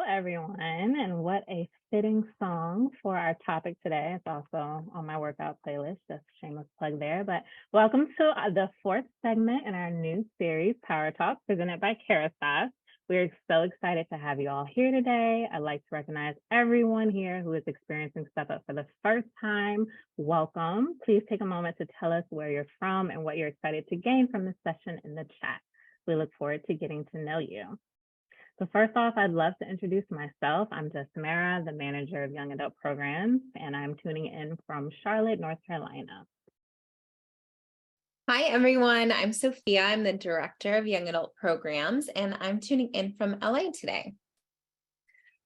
everyone, and what a fitting song for our topic today. It's also on my workout playlist, just a shameless plug there. But welcome to the fourth segment in our new series, Power Talk, presented by Karastas. We're so excited to have you all here today. I'd like to recognize everyone here who is experiencing Step Up for the first time. Welcome. Please take a moment to tell us where you're from and what you're excited to gain from this session in the chat. We look forward to getting to know you. So first off, I'd love to introduce myself. I'm Samara, the manager of Young Adult Programs, and I'm tuning in from Charlotte, North Carolina. Hi, everyone. I'm Sophia. I'm the director of Young Adult Programs, and I'm tuning in from LA today.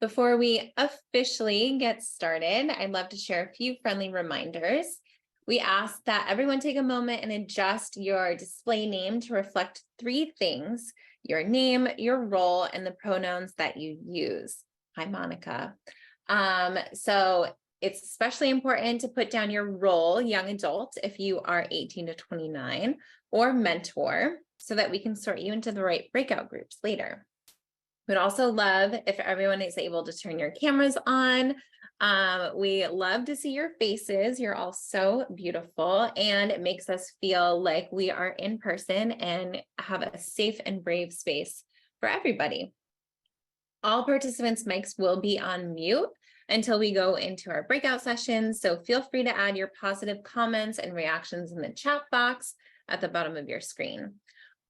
Before we officially get started, I'd love to share a few friendly reminders. We ask that everyone take a moment and adjust your display name to reflect three things: your name, your role, and the pronouns that you use. Hi, Monica. So it's especially important to put down your role, young adult, if you are 18 to 29, or mentor, so that we can sort you into the right breakout groups later. We'd also love if everyone is able to turn your cameras on. We love to see your faces. You're all so beautiful, and it makes us feel like we are in person and have a safe and brave space for everybody. All participants' mics will be on mute until we go into our breakout sessions, so feel free to add your positive comments and reactions in the chat box at the bottom of your screen.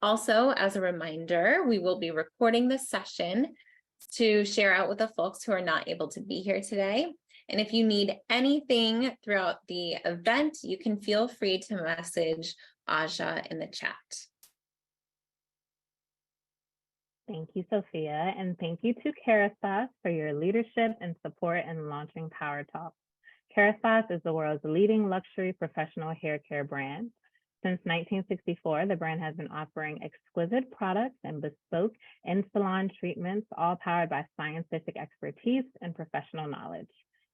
Also, as a reminder, we will be recording this session to share out with the folks who are not able to be here today. And if you need anything throughout the event, you can feel free to message Aja in the chat. Thank you, Sophia, and thank you to Karastas for your leadership and support in launching Power Talk. Karastas is the world's leading luxury professional hair care brand. Since 1964, the brand has been offering exquisite products and bespoke in-salon treatments, all powered by scientific expertise and professional knowledge.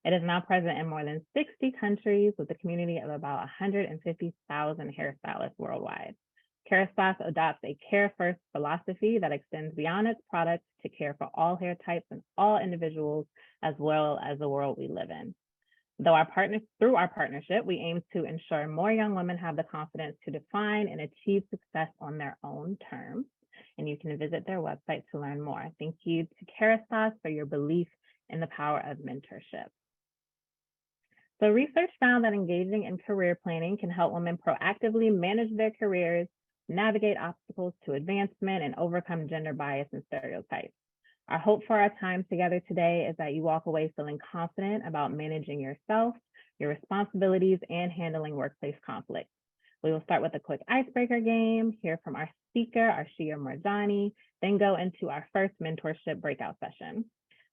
It is now present in more than 60 countries with a community of about 150,000 hairstylists worldwide. Karastas adopts a care-first philosophy that extends beyond its products to care for all hair types and all individuals, as well as the world we live in. Through our partnership, we aim to ensure more young women have the confidence to define and achieve success on their own terms. And you can visit their website to learn more. Thank you to Karastas for your belief in the power of mentorship. So research found that engaging in career planning can help women proactively manage their careers, navigate obstacles to advancement, and overcome gender bias and stereotypes. Our hope for our time together today is that you walk away feeling confident about managing yourself, your responsibilities, and handling workplace conflict. We will start with a quick icebreaker game, hear from our speaker, Arshia Marjani, then go into our first mentorship breakout session.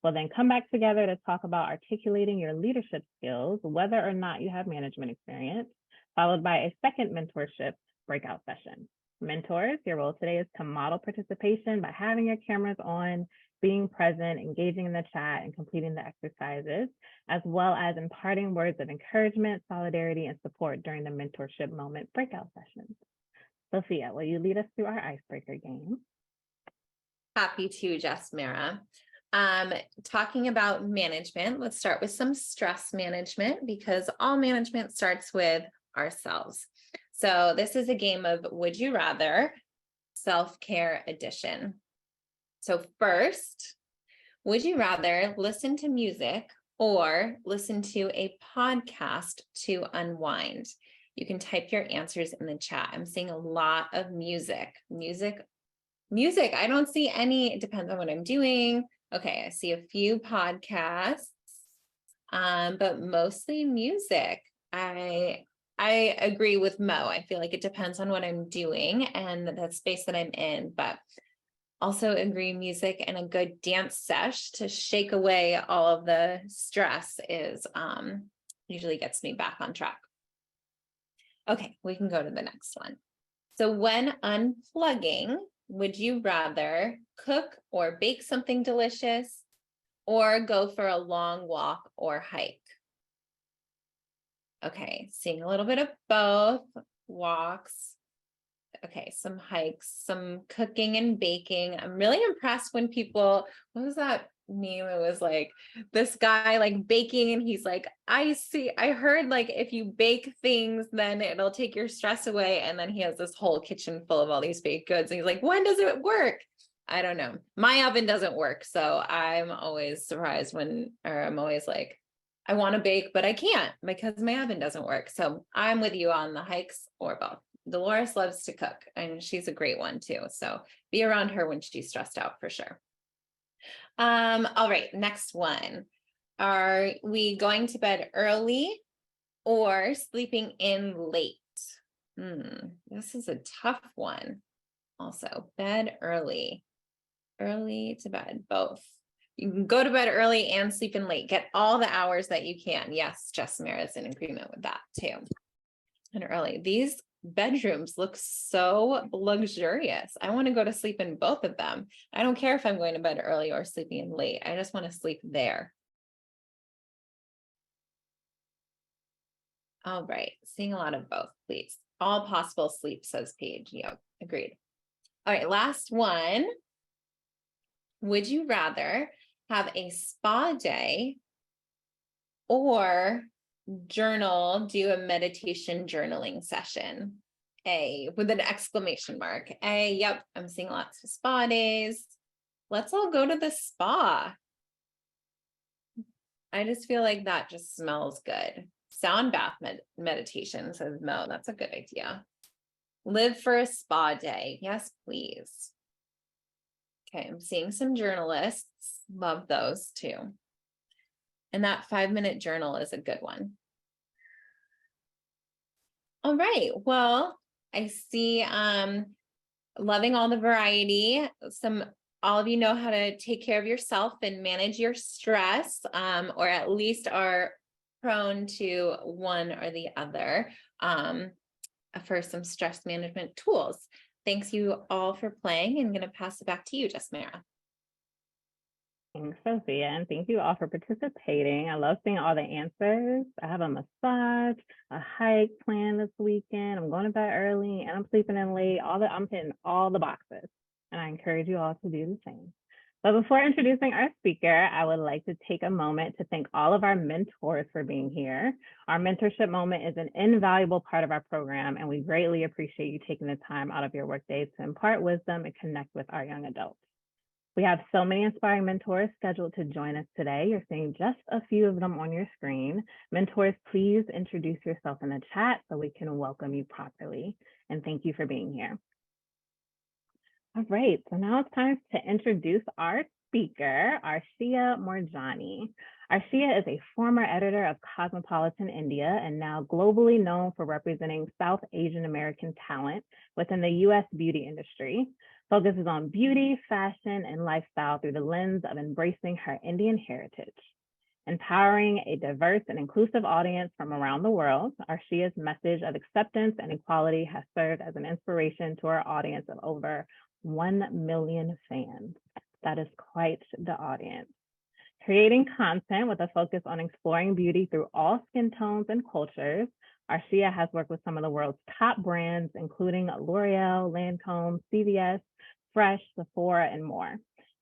We'll then come back together to talk about articulating your leadership skills, whether or not you have management experience, followed by a second mentorship breakout session. Mentors, your role today is to model participation by having your cameras on, being present, engaging in the chat, and completing the exercises, as well as imparting words of encouragement, solidarity, and support during the mentorship moment breakout sessions. Sophia, will you lead us through our icebreaker game? Happy to, Jasmira. Talking about management, let's start with some stress management, because all management starts with ourselves. So this is a game of Would You Rather, self-care edition. So first, would you rather listen to music or listen to a podcast to unwind? You can type your answers in the chat. I'm seeing a lot of music. I don't see any. It depends on what I'm doing. Okay, I see a few podcasts, but mostly music. I agree with Mo. I feel like it depends on what I'm doing and the space that I'm in, but also agree music and a good dance sesh to shake away all of the stress is usually gets me back on track. Okay, we can go to the next one. So when unplugging, would you rather cook or bake something delicious or go for a long walk or hike? Okay, seeing a little bit of both. Walks, okay, some hikes, some cooking and baking. I'm really impressed when people, what was that meme. It was like this guy like baking, and he's like, I heard like if you bake things, then it'll take your stress away. And then he has this whole kitchen full of all these baked goods. And he's like, when does it work? I don't know. My oven doesn't work. So I'm always surprised I'm always like, I want to bake, but I can't because my oven doesn't work. So I'm with you on the hikes or both. Dolores loves to cook, and she's a great one too. So be around her when she's stressed out for sure. All right, next one. Are we going to bed early or sleeping in late? This is a tough one. Also, bed early to bed, both. You can go to bed early and sleep in late. Get all the hours that you can. Yes, Jess Mara is in agreement with that too. And early. These bedrooms look so luxurious. I want to go to sleep in both of them. I don't care if I'm going to bed early or sleeping in late. I just want to sleep there. All right. Seeing a lot of both, please. All possible sleep, says Paige. Yep, agreed. All right, last one. Would you rather have a spa day or do a meditation journaling session? With an exclamation mark. Yep, I'm seeing lots of spa days. Let's all go to the spa. I just feel like that just smells good. Sound bath meditation, says Mo. That's a good idea. Live for a spa day. Yes, please. Okay, I'm seeing some journalists. Love those too. And that 5-minute journal is a good one. All right, well, I see loving all the variety. All of you know how to take care of yourself and manage your stress, or at least are prone to one or the other for some stress management tools. Thanks you all for playing. I'm going to pass it back to you, Jasmira. Thanks, Sophia, and thank you all for participating. I love seeing all the answers. I have a massage, a hike planned this weekend. I'm going to bed early, and I'm sleeping in late. I'm hitting all the boxes, and I encourage you all to do the same. But before introducing our speaker, I would like to take a moment to thank all of our mentors for being here. Our mentorship moment is an invaluable part of our program, and we greatly appreciate you taking the time out of your workday to impart wisdom and connect with our young adults. We have so many inspiring mentors scheduled to join us today. You're seeing just a few of them on your screen. Mentors, please introduce yourself in the chat so we can welcome you properly. And thank you for being here. All right, so now it's time to introduce our speaker, Arshia Morjani. Arshia is a former editor of Cosmopolitan India and now globally known for representing South Asian American talent within the US beauty industry. Focuses on beauty, fashion, and lifestyle through the lens of embracing her Indian heritage. Empowering a diverse and inclusive audience from around the world, Arshia's message of acceptance and equality has served as an inspiration to our audience of over 1 million fans. That is quite the audience. Creating content with a focus on exploring beauty through all skin tones and cultures, Arshia has worked with some of the world's top brands, including L'Oreal, Lancome, CVS, Fresh, Sephora, and more.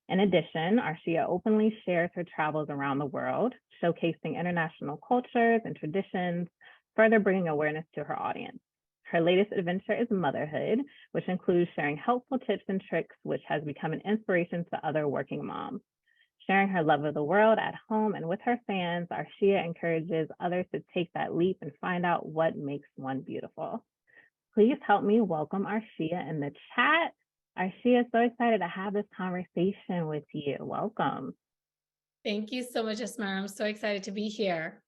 In addition, Arshia openly shares her travels around the world, showcasing international cultures and traditions, further bringing awareness to her audience. Her latest adventure is motherhood, which includes sharing helpful tips and tricks, which has become an inspiration to other working moms. Sharing her love of the world at home and with her fans, Arshia encourages others to take that leap and find out what makes one beautiful. Please help me welcome Arshia in the chat. Arshia, so excited to have this conversation with you. Welcome. Thank you so much, Asmar. I'm so excited to be here.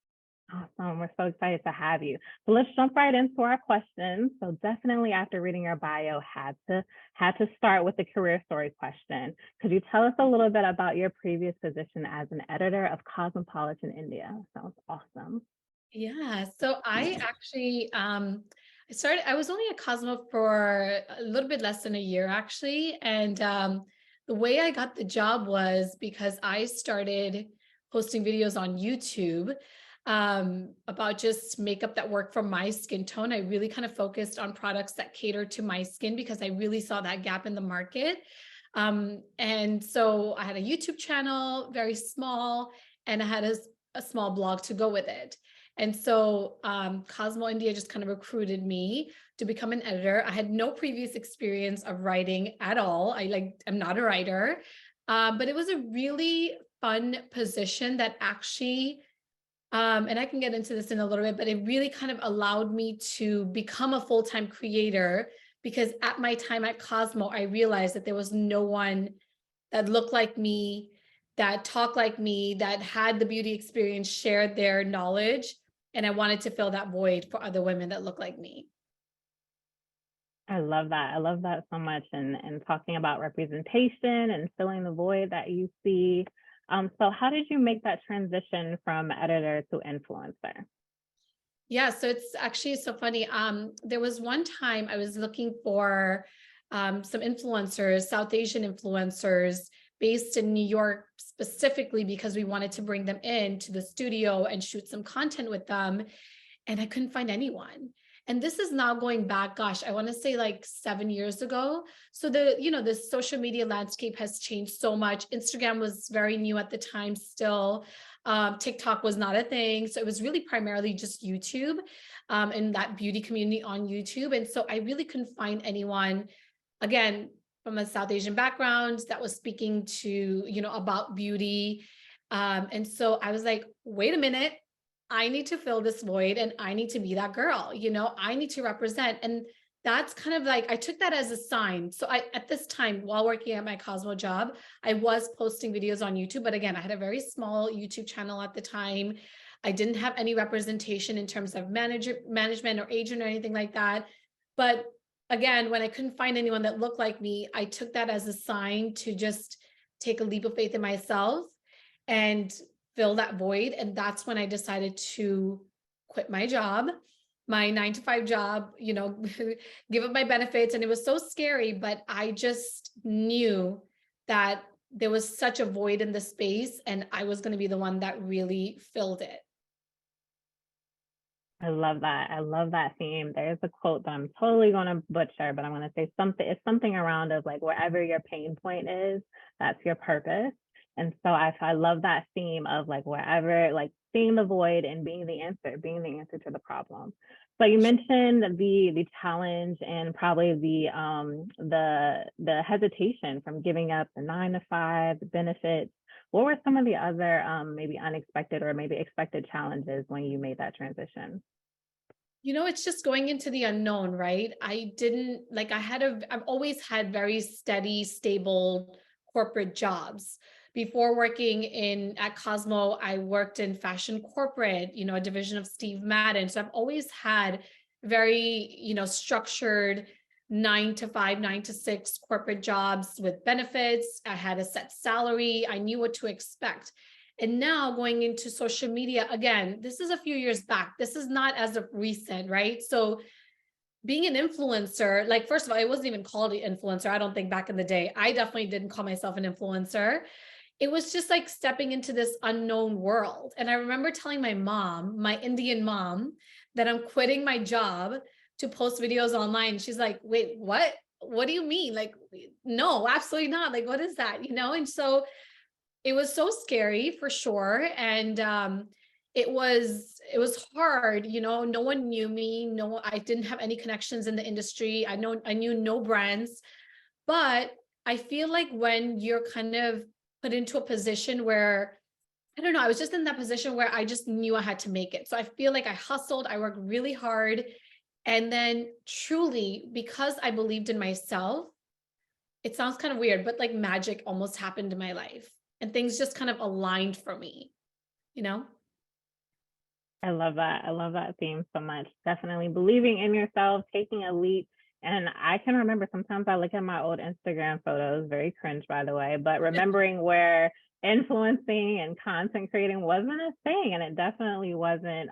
Awesome. We're so excited to have you. So let's jump right into our questions. So definitely after reading your bio, had to start with the career story question. Could you tell us a little bit about your previous position as an editor of Cosmopolitan India? Sounds awesome. Yeah, so I actually I was only at Cosmo for a little bit less than a year actually. And the way I got the job was because I started posting videos on YouTube about just makeup that worked for my skin tone. I really kind of focused on products that cater to my skin because I really saw that gap in the market. And so I had a YouTube channel, very small, and I had a small blog to go with it. And so Cosmo India just kind of recruited me to become an editor. I had no previous experience of writing at all. I'm not a writer, but it was a really fun position that actually, and I can get into this in a little bit, but it really kind of allowed me to become a full-time creator, because at my time at Cosmo, I realized that there was no one that looked like me, that talked like me, that had the beauty experience, shared their knowledge. And I wanted to fill that void for other women that look like me. I love that. I love that so much. And talking about representation and filling the void that you see. So how did you make that transition from editor to influencer? Yeah, so it's actually so funny. There was one time I was looking for some influencers, South Asian influencers based in New York, specifically because we wanted to bring them in to the studio and shoot some content with them. And I couldn't find anyone. And this is now going back, gosh, I want to say like 7 years ago. So the social media landscape has changed so much. Instagram was very new at the time still. TikTok was not a thing. So it was really primarily just YouTube, and that beauty community on YouTube. And so I really couldn't find anyone, again, from a South Asian background that was speaking to, about beauty. And so I was like, wait a minute, I need to fill this void and I need to be that girl, I need to represent. And that's kind of like, I took that as a sign. So at this time, while working at my Cosmo job, I was posting videos on YouTube. But again, I had a very small YouTube channel at the time. I didn't have any representation in terms of management or agent or anything like that. But again, when I couldn't find anyone that looked like me, I took that as a sign to just take a leap of faith in myself and fill that void. And that's when I decided to quit my job, my 9 to 5 job, give up my benefits. And it was so scary, but I just knew that there was such a void in the space and I was going to be the one that really filled it. I love that. I love that theme. There's a quote that I'm totally going to butcher, but I'm going to say something. It's something around of like, wherever your pain point is, that's your purpose. And so I love that theme of like, wherever, like seeing the void and being the answer to the problem. So you mentioned the challenge and probably the hesitation from giving up the 9 to 5, the benefits. What were some of the other maybe unexpected or maybe expected challenges when you made that transition? It's just going into the unknown, right? I've always had very steady, stable corporate jobs. Before working at Cosmo, I worked in fashion corporate, a division of Steve Madden. So I've always had very, structured 9 to 5, 9 to 6 corporate jobs with benefits. I had a set salary. I knew what to expect. And now going into social media, again, this is a few years back. This is not as of recent, right? So being an influencer, like, first of all, it wasn't even called an influencer. I don't think back in the day. I definitely didn't call myself an influencer. It was just like stepping into this unknown world. And I remember telling my mom, my Indian mom, that I'm quitting my job to post videos online. She's like, wait, what? What do you mean? Like, no, absolutely not. Like, what is that? And so it was so scary for sure. And it was hard, no one knew me. No, I didn't have any connections in the industry. I knew no brands. But I feel like when you're kind of put into a position where, I don't know, I was just in that position where I just knew I had to make it. So I feel like I hustled, I worked really hard. And then truly, because I believed in myself, it sounds kind of weird, but like magic almost happened in my life and things just kind of aligned for me, you know? I love that. I love that theme so much. Definitely believing in yourself, taking a leap. And I can remember sometimes I look at my old Instagram photos, very cringe, by the way, but remembering where influencing and content creating wasn't a thing. And it definitely wasn't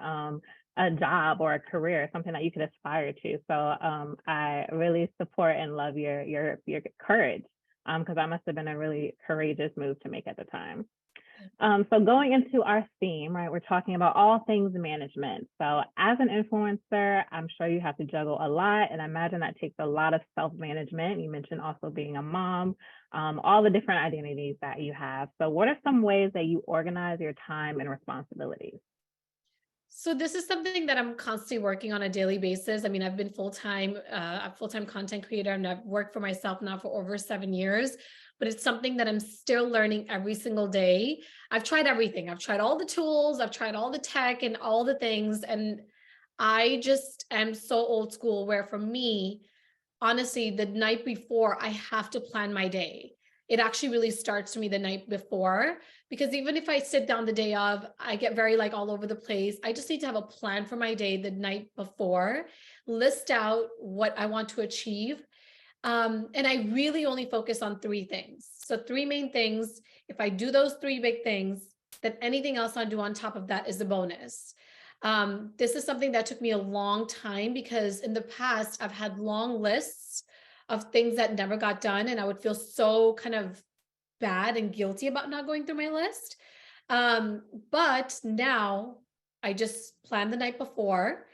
a job or a career, something that you could aspire to. So I really support and love your courage, because that must have been a really courageous move to make at the time. So going into our theme, right, we're talking about all things management. So as an influencer, I'm sure you have to juggle a lot, and I imagine that takes a lot of self-management. You mentioned also being a mom, all the different identities that you have. So what are some ways that you organize your time and responsibilities? So this is something that I'm constantly working on a daily basis. I mean, I've been a full-time content creator, and I've worked for myself now for over 7 years, but it's something that I'm still learning every single day. I've tried everything. I've tried all the tools, I've tried all the tech and all the things. And I just am so old school where for me, honestly, the night before, I have to plan my day. It actually really starts for me the night before, because even if I sit down the day of, I get very like all over the place. I just need to have a plan for my day the night before, list out what I want to achieve. And I really only focus on three things. So, three main things. If I do those three big things, then anything else I do on top of that is a bonus. This is something that took me a long time because in the past, I've had long lists of things that never got done, and I would feel so kind of bad and guilty about not going through my list. But now I just plan the night before,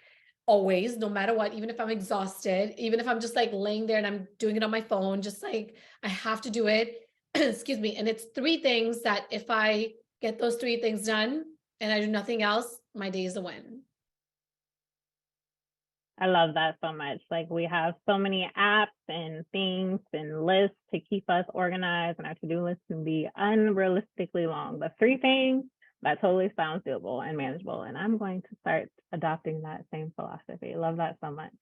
always, no matter what, even if I'm exhausted, even if I'm just like laying there and I'm doing it on my phone, just like I have to do it. Excuse me. And it's three things that if I get those three things done and I do nothing else, my day is a win. I love that so much. Like we have so many apps and things and lists to keep us organized, and our to-do list can be unrealistically long. But three things, that totally sounds doable and manageable. And I'm going to start adopting that same philosophy. Love that so much.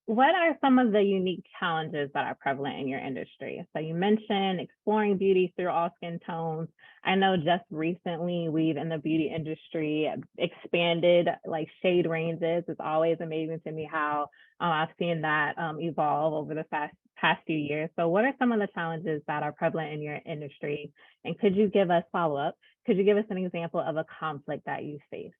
What are some of the unique challenges that are prevalent in your industry? So you mentioned exploring beauty through all skin tones. I know just recently we've in the beauty industry expanded like shade ranges. It's always amazing to me how I've seen that evolve over the past few years. So what are some of the challenges that are prevalent in your industry? And could you give us follow-up? Could you give us an example of a conflict that you faced?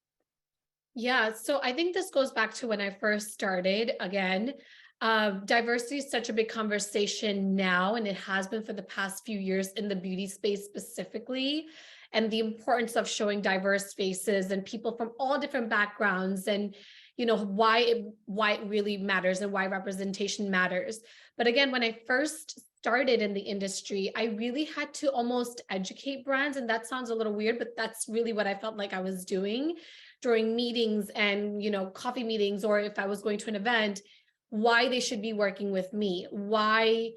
Yeah, so I think this goes back to when I first started. Again, diversity is such a big conversation now, and it has been for the past few years in the beauty space specifically, and the importance of showing diverse faces and people from all different backgrounds, and why it really matters and why representation matters. But again, when I first started in the industry, I really had to almost educate brands, and that sounds a little weird, but that's really what I felt like I was doing during meetings and coffee meetings, or if I was going to an event, why they should be working with me, why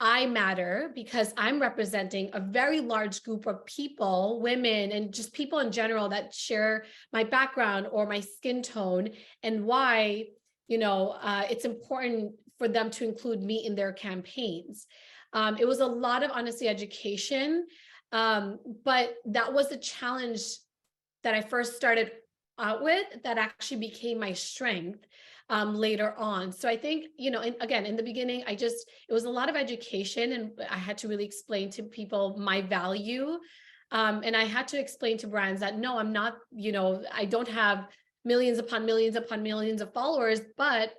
I matter, because I'm representing a very large group of people, women, and just people in general that share my background or my skin tone, and why it's important for them to include me in their campaigns. It was a lot of honestly education, but that was a challenge that I first started out with that actually became my strength later on. So I think, again, in the beginning, it was a lot of education, and I had to really explain to people my value. And I had to explain to brands that, no, I'm not, I don't have millions upon millions upon millions of followers, but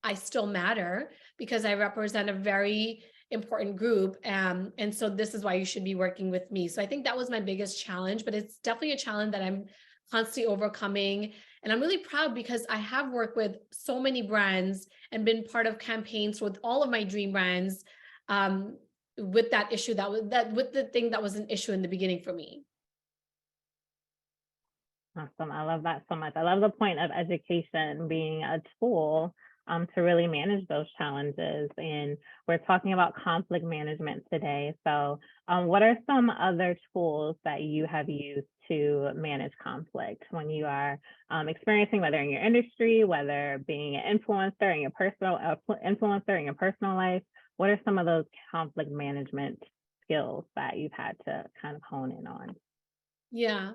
I still matter because I represent a very important group. And so this is why you should be working with me. So I think that was my biggest challenge, but it's definitely a challenge that I'm constantly overcoming. And I'm really proud because I have worked with so many brands and been part of campaigns with all of my dream brands, with that issue with the thing that was an issue in the beginning for me. Awesome. I love that so much. I love the point of education being a tool to really manage those challenges. And we're talking about conflict management today. So what are some other tools that you have used to manage conflict when you are experiencing, whether in your industry, whether being an influencer in your personal life? What are some of those conflict management skills that you've had to kind of hone in on? Yeah,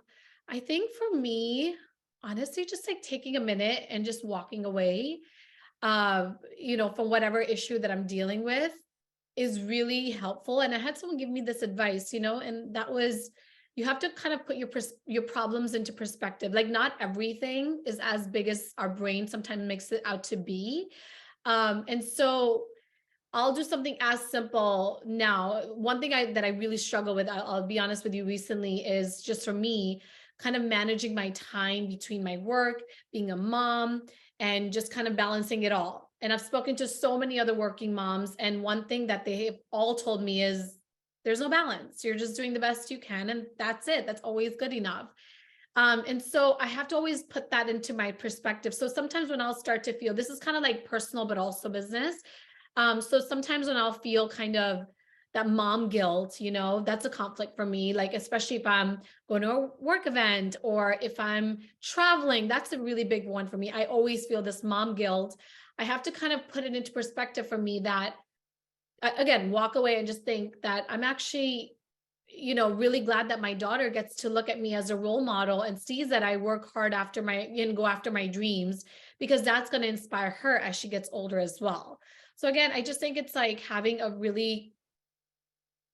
I think for me, honestly, just like taking a minute and just walking away, from whatever issue that I'm dealing with is really helpful. And I had someone give me this advice, and that was, you have to kind of put your problems into perspective. Like not everything is as big as our brain sometimes makes it out to be. And so I'll do something as simple now. One thing that I really struggle with, I'll be honest with you recently, is just for me, kind of managing my time between my work, being a mom, and just kind of balancing it all. And I've spoken to so many other working moms, and one thing that they have all told me is there's no balance. You're just doing the best you can, and that's it. That's always good enough. And so I have to always put that into my perspective. So sometimes when I'll start to feel, this is kind of like personal, but also business. So sometimes when I'll feel kind of that mom guilt, that's a conflict for me. Like, especially if I'm going to a work event or if I'm traveling, that's a really big one for me. I always feel this mom guilt. I have to kind of put it into perspective for me that, again, walk away and just think that I'm actually, really glad that my daughter gets to look at me as a role model and sees that I work hard and go after my dreams, because that's going to inspire her as she gets older as well. So again, I just think it's like having a really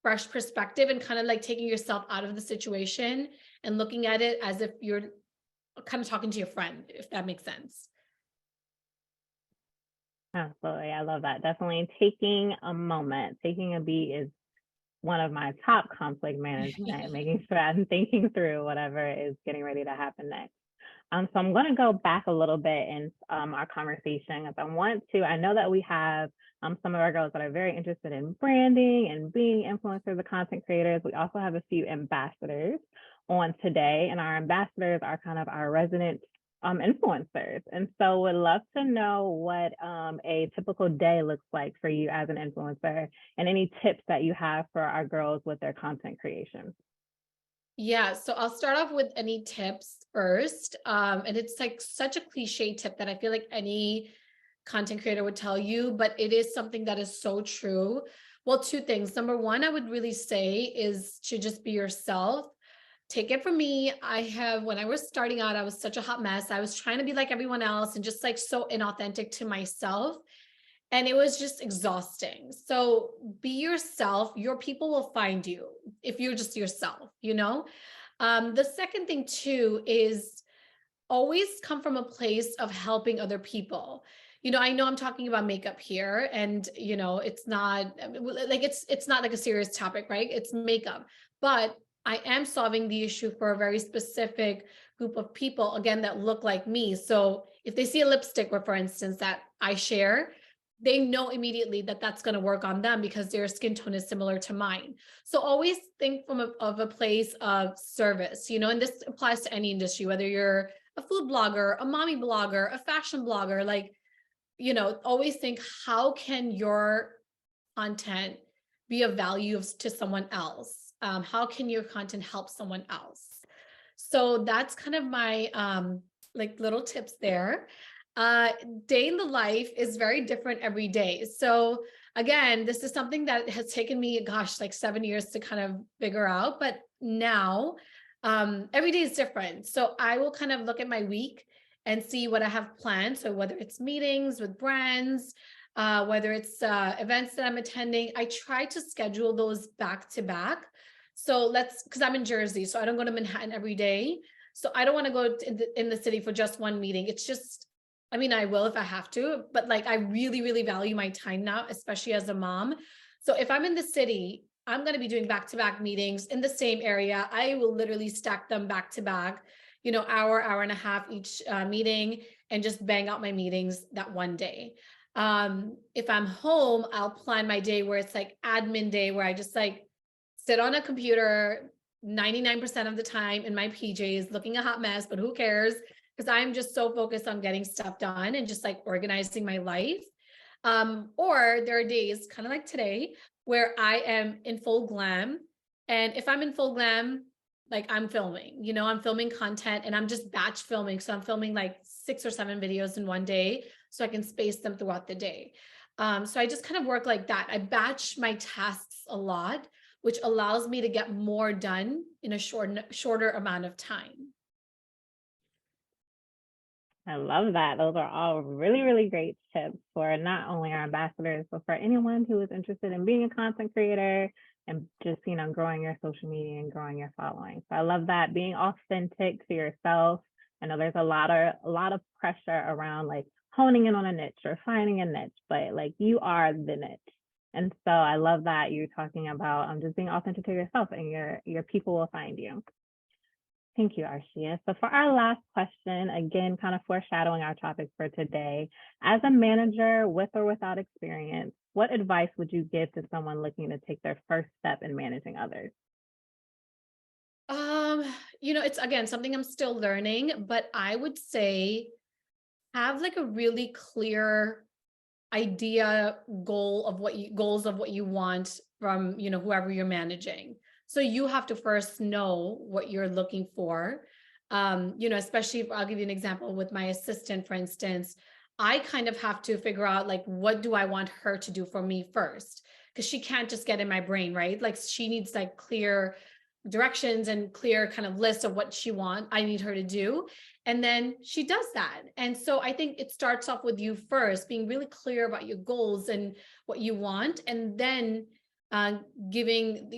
fresh perspective and kind of like taking yourself out of the situation and looking at it as if you're kind of talking to your friend, if that makes sense. Absolutely. I love that. Definitely taking a moment, taking a beat is one of my top conflict management, making sure I'm thinking through whatever is getting ready to happen next. So I'm going to go back a little bit in our conversation, because I know that we have some of our girls that are very interested in branding and being influencers or content creators. We also have a few ambassadors on today, and our ambassadors are kind of our resident influencers. And so would love to know what a typical day looks like for you as an influencer, and any tips that you have for our girls with their content creation. Yeah, so I'll start off with any tips first. And it's like such a cliche tip that I feel like any content creator would tell you, but it is something that is so true. Well, two things. Number one, I would really say is to just be yourself. Take it from me. When I was starting out, I was such a hot mess. I was trying to be like everyone else and just like so inauthentic to myself. And it was just exhausting. So be yourself. Your people will find you if you're just yourself. The second thing too is always come from a place of helping other people. I know I'm talking about makeup here, and it's not like it's not like a serious topic, right? It's makeup. But I am solving the issue for a very specific group of people, again, that look like me. So if they see a lipstick, or for instance, that I share, they know immediately that that's going to work on them because their skin tone is similar to mine. So always think from a place of service, and this applies to any industry, whether you're a food blogger, a mommy blogger, a fashion blogger, like, always think, how can your content be of value to someone else? How can your content help someone else? So that's kind of my like little tips there. Day in the life is very different every day. So again, this is something that has taken me, gosh, like 7 years to kind of figure out. But now every day is different. So I will kind of look at my week and see what I have planned. So whether it's meetings with brands, whether it's events that I'm attending, I try to schedule those back to back. So because I'm in Jersey, so I don't go to Manhattan every day. So I don't want to go in the city for just one meeting. It's just, I mean, I will if I have to, but like I really, really value my time now, especially as a mom. So if I'm in the city, I'm going to be doing back-to-back meetings in the same area. I will literally stack them back to back, hour and a half each meeting, and just bang out my meetings that one day. If I'm home, I'll plan my day where it's like admin day, where I just like sit on a computer 99% of the time in my PJs looking a hot mess, but who cares? Because I'm just so focused on getting stuff done and just like organizing my life. Or there are days kind of like today where I am in full glam. And if I'm in full glam, like I'm filming, I'm filming content, and I'm just batch filming. So I'm filming like 6 or 7 videos in one day so I can space them throughout the day. So I just kind of work like that. I batch my tasks a lot, which allows me to get more done in a shorter amount of time. I love that. Those are all really, really great tips for not only our ambassadors, but for anyone who is interested in being a content creator and just, growing your social media and growing your following. So I love that, being authentic to yourself. I know there's a lot of pressure around like honing in on a niche or finding a niche, but like you are the niche. And so I love that you're talking about just being authentic to yourself, and your people will find you. Thank you, Arshia. So for our last question, again, kind of foreshadowing our topic for today, as a manager with or without experience, what advice would you give to someone looking to take their first step in managing others? It's again something I'm still learning, but I would say have like a really clear idea goals of what you want from whoever you're managing. So you have to first know what you're looking for. Especially if I'll give you an example with my assistant, for instance, I kind of have to figure out like what do I want her to do for me first, because she can't just get in my brain, right? Like she needs like clear directions and clear kind of list of what I need her to do, and then she does that. And so I think it starts off with you first being really clear about your goals and what you want, and then giving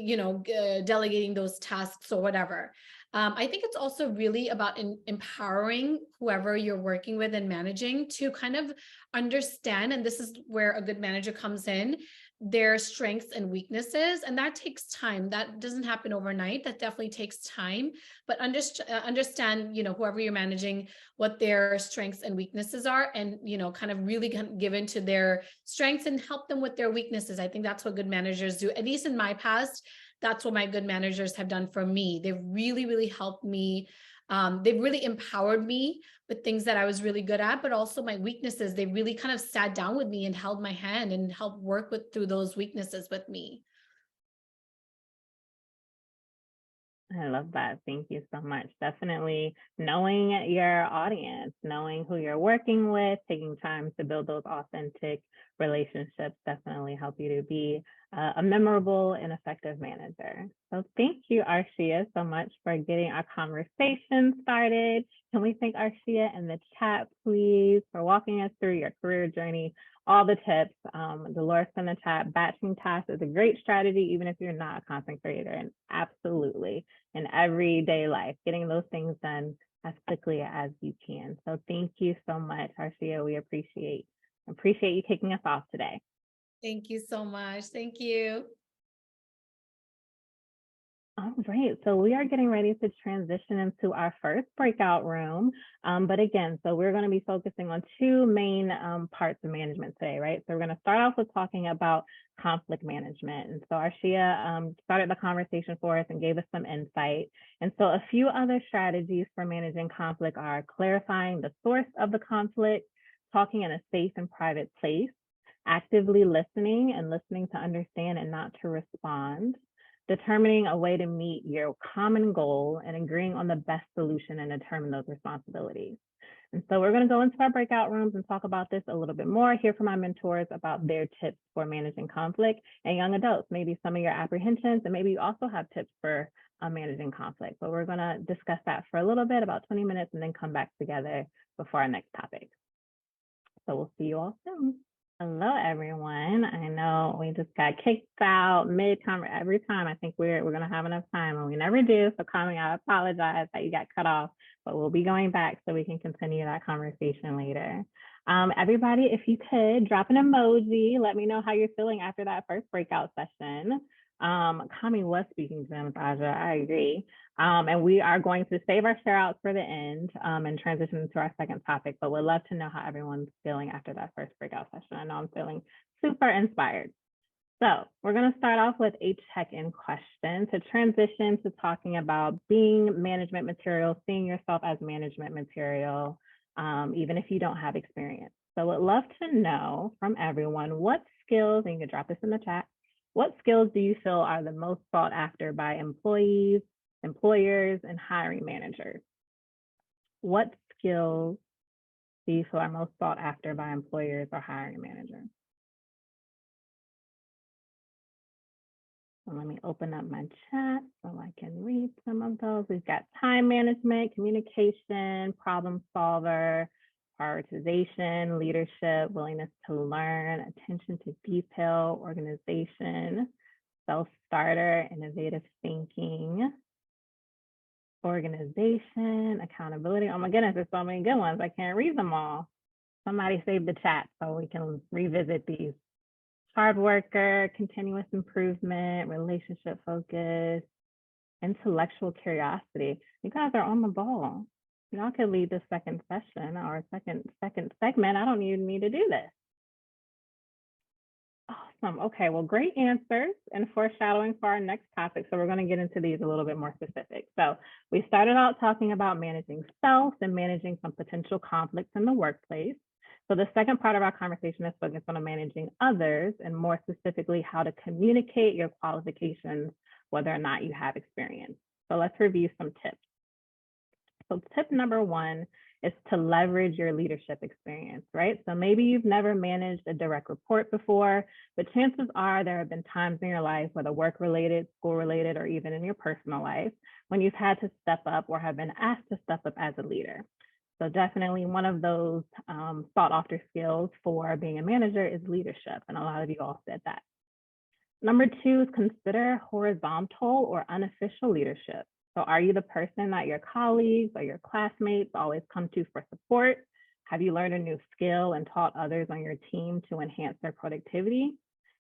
delegating those tasks or whatever. I think it's also really about empowering whoever you're working with and managing to kind of understand, and this is where a good manager comes in, their strengths and weaknesses. And that takes time. That doesn't happen overnight. That definitely takes time. But understand, whoever you're managing, what their strengths and weaknesses are, and, kind of really give into their strengths and help them with their weaknesses. I think that's what good managers do. At least in my past, that's what my good managers have done for me. They've really, really helped me. They've really empowered me with things that I was really good at, but also my weaknesses. They really kind of sat down with me and held my hand and helped work through those weaknesses with me. I love that. Thank you so much. Definitely knowing your audience, knowing who you're working with, taking time to build those authentic relationships definitely help you to be a memorable and effective manager. So thank you, Arshia, so much for getting our conversation started. Can we thank Arshia in the chat, please, for walking us through your career journey, all the tips. Dolores in the chat, batching tasks is a great strategy, even if you're not a content creator, and absolutely in everyday life, getting those things done as quickly as you can. So thank you so much, Arshia. We appreciate you kicking us off today. Thank you so much. Thank you. All right, so we are getting ready to transition into our first breakout room. But again, so we're going to be focusing on two main parts of management today, right? So we're going to start off with talking about conflict management. And so Arshia started the conversation for us and gave us some insight. And so a few other strategies for managing conflict are clarifying the source of the conflict, talking in a safe and private place, actively listening and listening to understand and not to respond, determining a way to meet your common goal, and agreeing on the best solution and determine those responsibilities. And so we're going to go into our breakout rooms and talk about this a little bit more, hear from our mentors about their tips for managing conflict, and young adults, maybe some of your apprehensions, and maybe you also have tips for managing conflict. But we're going to discuss that for a little bit, about 20 minutes, and then come back together before our next topic. So we'll see you all soon. Hello, everyone. I know we just got kicked out mid-conversation. Every time I think we're going to have enough time, and we never do. So Carmen, I apologize that you got cut off, but we'll be going back so we can continue that conversation later. Everybody, if you could drop an emoji, let me know how you're feeling after that first breakout session. Kami was speaking to Anastasia, I agree. And we are going to save our share outs for the end and transition into our second topic, but we'd love to know how everyone's feeling after that first breakout session. I know I'm feeling super inspired. So we're going to start off with a check-in question to transition to talking about being management material, seeing yourself as management material, even if you don't have experience. So we'd love to know from everyone what skills, and you can drop this in the chat, what skills do you feel are the most sought after by employees, employers, and hiring managers? What skills do you feel are most sought after by employers or hiring managers? So let me open up my chat so I can read some of those. We've got time management, communication, problem solver, prioritization, leadership, willingness to learn, attention to detail, organization, self-starter, innovative thinking, organization, accountability. Oh my goodness, there's so many good ones. I can't read them all. Somebody save the chat so we can revisit these. hard worker, continuous improvement, relationship focus, intellectual curiosity. You guys are on the ball. Y'all could lead the second session or second segment. I don't even need to do this. Awesome. Okay, well, great answers and foreshadowing for our next topic. So we're going to get into these a little bit more specific. So we started out talking about managing self and managing some potential conflicts in the workplace. So the second part of our conversation is focused on managing others and more specifically how to communicate your qualifications, whether or not you have experience. So let's review some tips. So tip number one is to leverage your leadership experience, right? So maybe you've never managed a direct report before, but chances are there have been times in your life, whether work-related, school-related, or even in your personal life, when you've had to step up or have been asked to step up as a leader. So definitely one of those sought after skills for being a manager is leadership, and a lot of you all said that. Number two is consider horizontal or unofficial leadership. So are you the person that your colleagues or your classmates always come to for support? Have you learned a new skill and taught others on your team to enhance their productivity?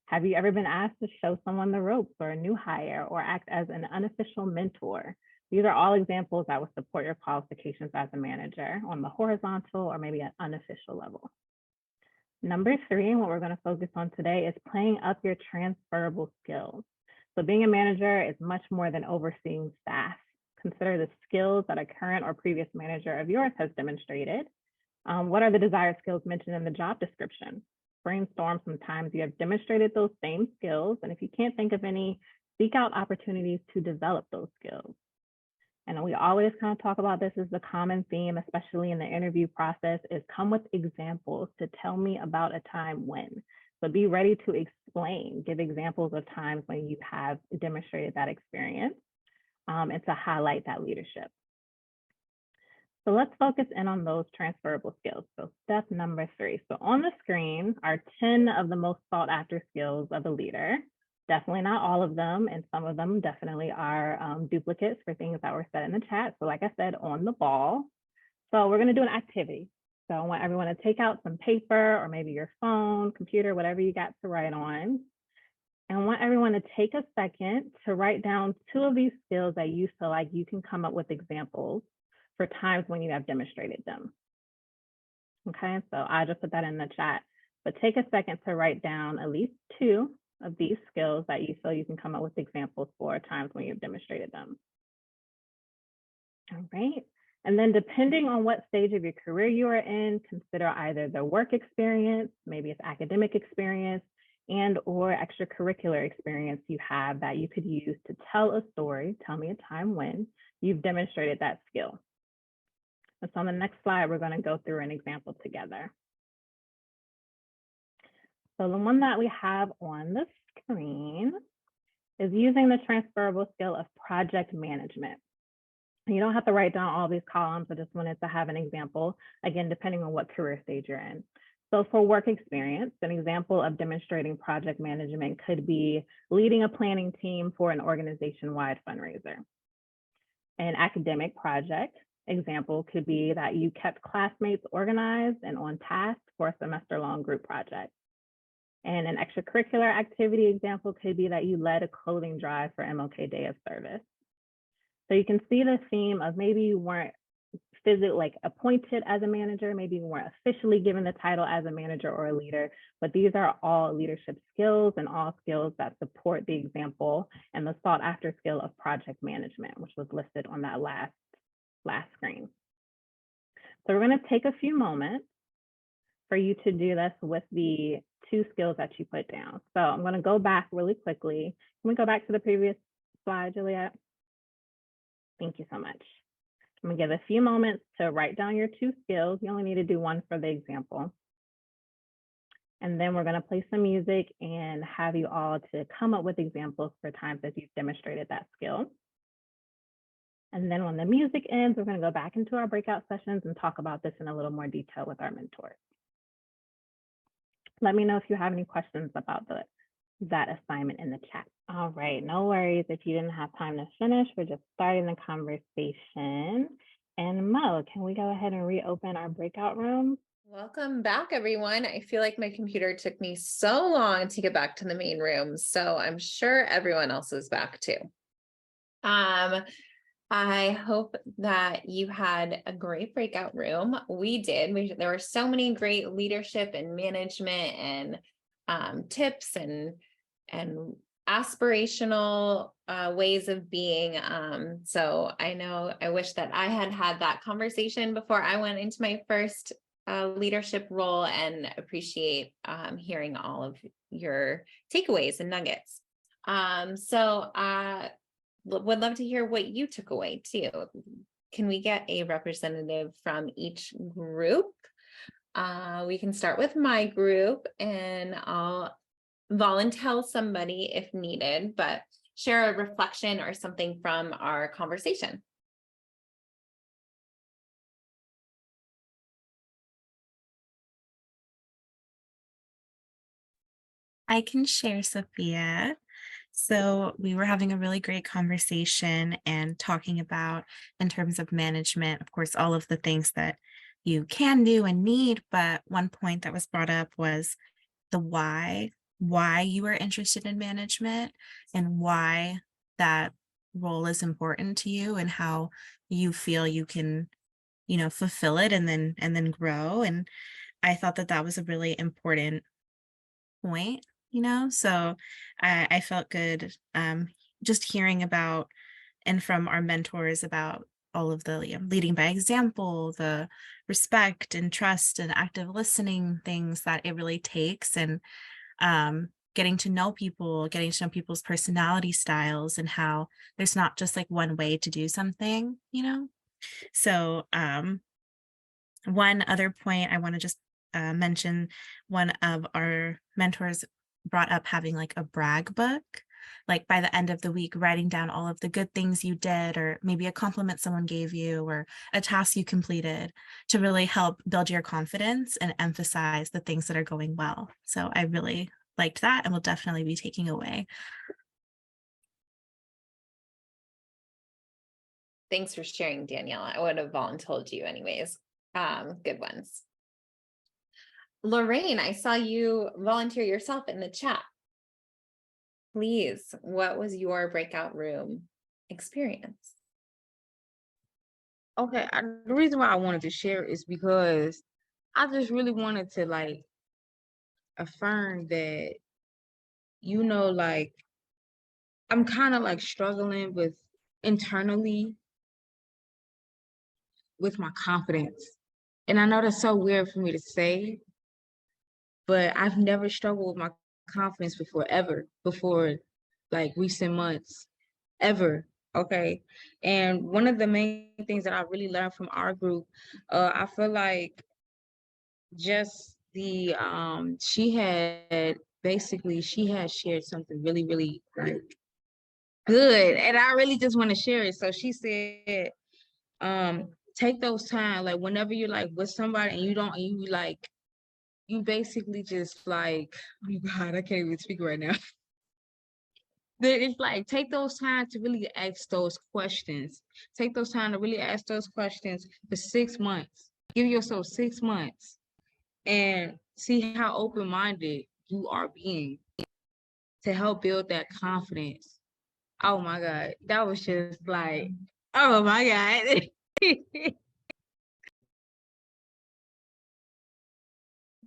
Have you ever been asked to show someone the ropes or a new hire or act as an unofficial mentor? These are all examples that will support your qualifications as a manager on the horizontal or maybe an unofficial level. Number three, and what we're going to focus on today is playing up your transferable skills. So being a manager is much more than overseeing staff. Consider the skills that a current or previous manager of yours has demonstrated. What are the desired skills mentioned in the job description? Brainstorm some times you have demonstrated those same skills, and if you can't think of any, seek out opportunities to develop those skills. And we always kind of talk about this as the common theme, especially in the interview process, is come with examples to tell me about a time when. So be ready to explain, give examples of times when you have demonstrated that experience and to highlight that leadership. So let's focus in on those transferable skills. So step number three. So on the screen are 10 of the most sought after skills of a leader. Definitely not all of them, and some of them definitely are duplicates for things that were said in the chat. So like I said, on the ball. So we're gonna do an activity. So I want everyone to take out some paper or maybe your phone, computer, whatever you got to write on. And I want everyone to take a second to write down 2 of these skills that you feel like you can come up with examples for times when you have demonstrated them. Okay, so I just put that in the chat, but take a second to write down at least 2 of these skills that you feel you can come up with examples for times when you've demonstrated them. All right, and then depending on what stage of your career you are in, consider either the work experience, maybe it's academic experience, and or extracurricular experience you have that you could use to tell a story, tell me a time when you've demonstrated that skill. And so on the next slide, we're going to go through an example together. So the one that we have on the screen is using the transferable skill of project management. You don't have to write down all these columns. I just wanted to have an example, again, depending on what career stage you're in. So for work experience, an example of demonstrating project management could be leading a planning team for an organization-wide fundraiser. An academic project example could be that you kept classmates organized and on task for a semester-long group project. And an extracurricular activity example could be that you led a clothing drive for MLK Day of Service. So you can see the theme of maybe you weren't physically like appointed as a manager, maybe you weren't officially given the title as a manager or a leader, but these are all leadership skills and all skills that support the example and the sought after skill of project management, which was listed on that last screen. So we're going to take a few moments for you to do this with the 2 skills that you put down. So I'm going to go back really quickly. Can we go back to the previous slide, Juliet? Thank you so much. I'm going to give a few moments to write down your 2 skills. You only need to do one for the example. And then we're going to play some music and have you all to come up with examples for times that you've demonstrated that skill. And then when the music ends, we're going to go back into our breakout sessions and talk about this in a little more detail with our mentors. Let me know if you have any questions about that assignment in the chat. All right, no worries if you didn't have time to finish. We're just starting the conversation. And Mo, can we go ahead and reopen our breakout room? Welcome back, everyone. I feel like my computer took me so long to get back to the main room, so I'm sure everyone else is back too. I hope that you had a great breakout room. We did. There were so many great leadership and management and tips and aspirational ways of being. So I wish that I had that conversation before I went into my first leadership role, and appreciate hearing all of your takeaways and nuggets. Would love to hear what you took away too. Can we get a representative from each group? We can start with my group, and I'll volunteer somebody if needed, but share a reflection or something from our conversation. I can share, Sophia. So we were having a really great conversation and talking about, in terms of management, of course, all of the things that you can do and need. But one point that was brought up was the why you are interested in management and why that role is important to you and how you feel you can, fulfill it and then grow. And I thought that that was a really important point, so I felt good just hearing about and from our mentors about all of the leading by example, the respect and trust and active listening things that it really takes, and getting to know people, getting to know people's personality styles, and how there's not just like one way to do something. So one other point I want to just mention, one of our mentors brought up having like a brag book, like by the end of the week, writing down all of the good things you did, or maybe a compliment someone gave you, or a task you completed, to really help build your confidence and emphasize the things that are going well. So I really liked that and will definitely be taking away. Thanks for sharing, Danielle. I would have volunteered you anyways. Good ones. Lorraine, I saw you volunteer yourself in the chat. Please, what was your breakout room experience? Okay, the reason why I wanted to share is because I just really wanted to like affirm that, like I'm kind of like struggling with internally with my confidence. And I know that's so weird for me to say, but I've never struggled with my confidence before like recent months, ever. Okay. And one of the main things that I really learned from our group, I feel like just she had shared something really, really like good. And I really just want to share it. So she said, take those time, like whenever you're like with somebody and you basically just like, oh God, I can't even speak right now. It's like, take those time to really ask those questions. Take those time to really ask those questions for 6 months. Give yourself 6 months and see how open-minded you are being to help build that confidence. Oh my God. That was just like, oh my God.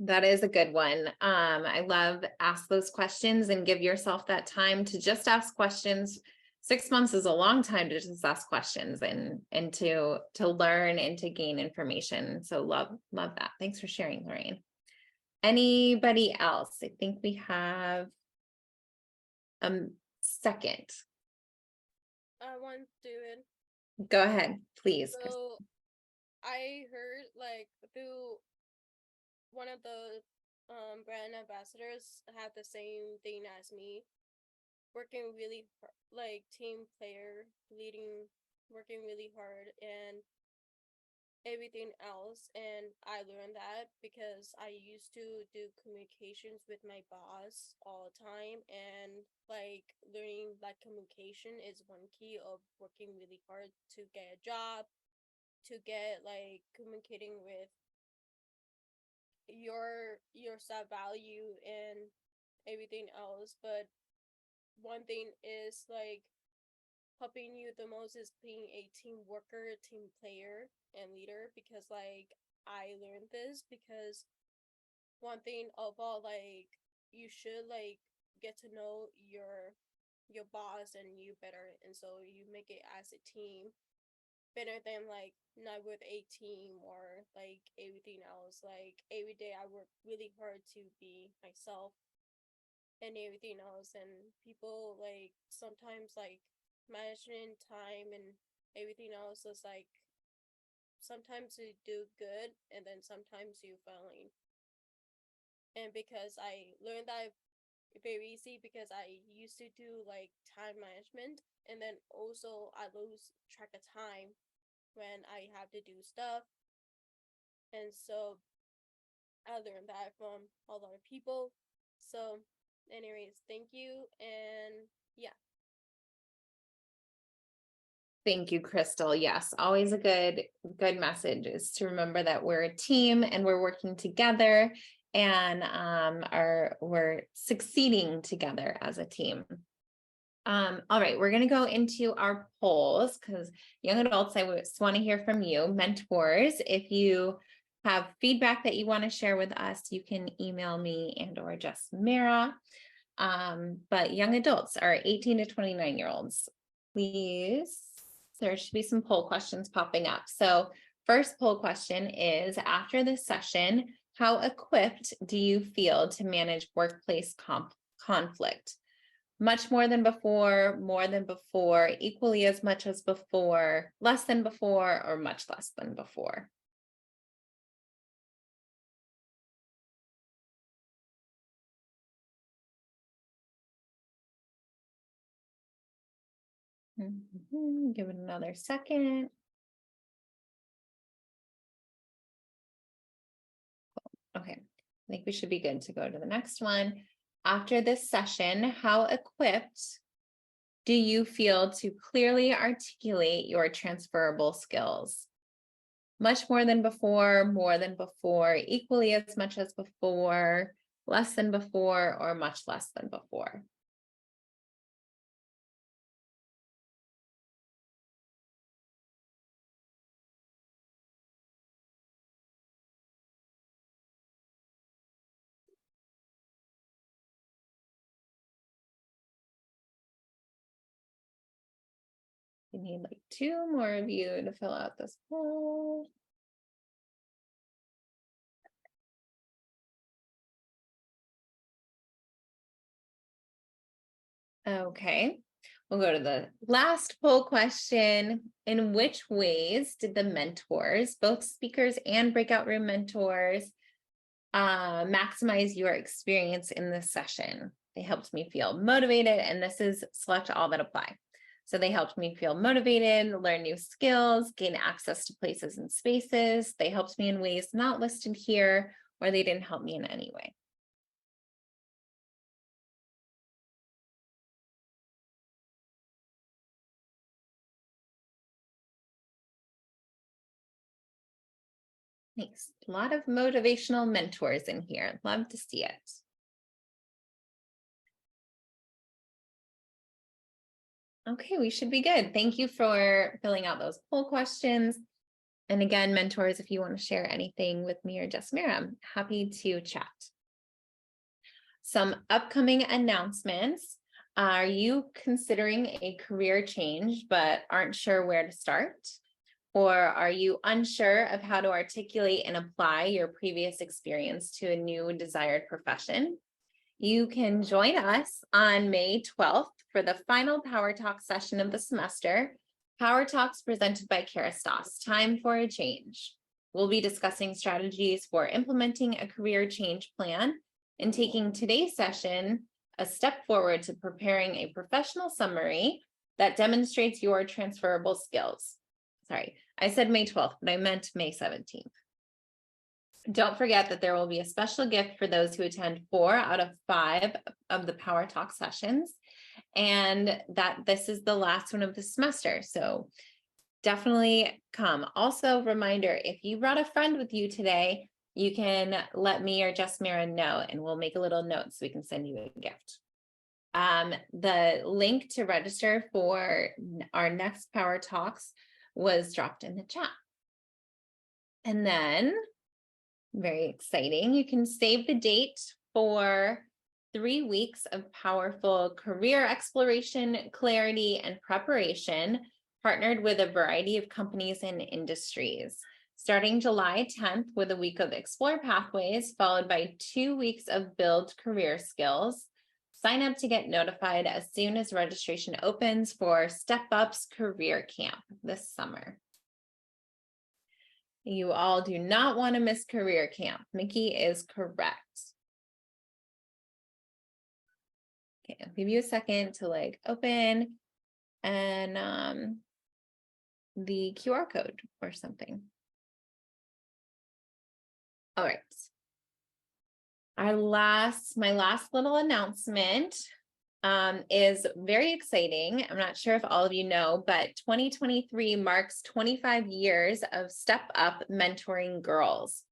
That is a good one. I love ask those questions and give yourself that time to just ask questions. 6 months is a long time to just ask questions and to learn and to gain information. So love that. Thanks for sharing, Lorraine. Anybody else? I think we have a second. I want to do it. Go ahead, please. So I heard like through one of the brand ambassadors had the same thing as me, working really like team player, working really hard and everything else. And I learned that because I used to do communications with my boss all the time, and like learning like communication is one key of working really hard to get a job, to get like communicating with your self value and everything else. But one thing is like helping you the most is being a team worker, team player, and leader, because like I learned this because one thing of all, like you should like get to know your boss and you better, and so you make it as a team better than like not with a team or like everything else. Like every day I work really hard to be myself and everything else, and people like sometimes like management time and everything else is like sometimes you do good and then sometimes you failing. And because I learned that very easy, because I used to do like time management, and then also I lose track of time when I have to do stuff. And so I learned that from a lot of people. So anyways, thank you, and yeah. Thank you, Crystal. Yes, always a good message is to remember that we're a team and we're working together and we're succeeding together as a team. All right, we're going to go into our polls because young adults, I just want to hear from you. Mentors, if you have feedback that you want to share with us, you can email me and or just Mara. But young adults are 18 to 29-year-olds. Please, there should be some poll questions popping up. So first poll question is, after this session, how equipped do you feel to manage workplace conflict? Much more than before, more than before, equally as much as before, less than before, or much less than before? Give it another second. Okay, I think we should be good to go to the next one. After this session, how equipped do you feel to clearly articulate your transferable skills? Much more than before, equally as much as before, less than before, or much less than before? We need like 2 more of you to fill out this poll. Okay, we'll go to the last poll question. In which ways did the mentors, both speakers and breakout room mentors, maximize your experience in this session? They helped me feel motivated, and this is select all that apply. So they helped me feel motivated, learn new skills, gain access to places and spaces. They helped me in ways not listed here, or they didn't help me in any way. Thanks. A lot of motivational mentors in here. Love to see it. Okay, we should be good. Thank you for filling out those poll questions. And again, mentors, if you want to share anything with me or just Mira, I'm happy to chat. Some upcoming announcements. Are you considering a career change but aren't sure where to start? Or are you unsure of how to articulate and apply your previous experience to a new desired profession? You can join us on May 12th for the final Power Talk session of the semester. Power Talks presented by Kerastas, Time for a Change. We'll be discussing strategies for implementing a career change plan and taking today's session a step forward to preparing a professional summary that demonstrates your transferable skills. Sorry, I said May 12th, but I meant May 17th. Don't forget that there will be a special gift for those who attend 4 out of 5 of the Power Talk sessions, and that this is the last one of the semester. So definitely come. Also, reminder, if you brought a friend with you today, you can let me or Jasmira know, and we'll make a little note so we can send you a gift. The link to register for our next Power Talks was dropped in the chat. And then, very exciting, you can save the date for 3 weeks of powerful career exploration, clarity, and preparation, partnered with a variety of companies and industries. Starting July 10th with a week of Explore Pathways, followed by 2 weeks of Build Career Skills. Sign up to get notified as soon as registration opens for Step Up's Career Camp this summer. You all do not want to miss Career Camp. Mickey is correct. Okay, I'll give you a second to open and the QR code or something. All right. My last little announcement is very exciting. I'm not sure if all of you know, but 2023 marks 25 years of Step Up mentoring girls.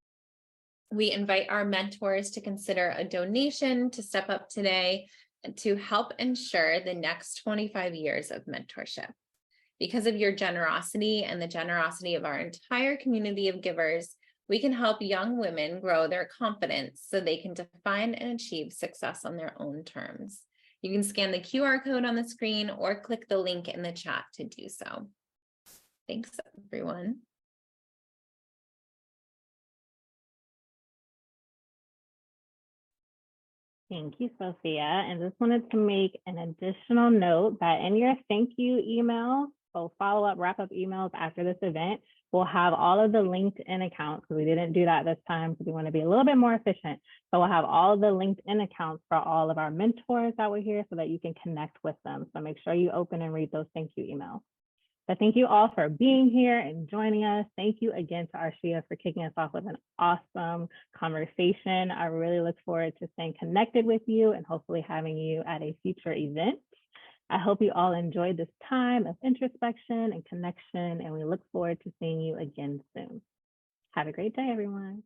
We invite our mentors to consider a donation to Step Up today to help ensure the next 25 years of mentorship. Because of your generosity and the generosity of our entire community of givers, we can help young women grow their confidence so they can define and achieve success on their own terms. You can scan the QR code on the screen or click the link in the chat to do so. Thanks, everyone. Thank you, Sophia. And just wanted to make an additional note that in your thank you email, so follow-up wrap-up emails after this event, we'll have all of the LinkedIn accounts, because we didn't do that this time because we want to be a little bit more efficient. So we'll have all of the LinkedIn accounts for all of our mentors that were here so that you can connect with them. So make sure you open and read those thank you emails. But thank you all for being here and joining us. Thank you again to Arshia for kicking us off with an awesome conversation. I really look forward to staying connected with you and hopefully having you at a future event. I hope you all enjoyed this time of introspection and connection, and we look forward to seeing you again soon. Have a great day, everyone.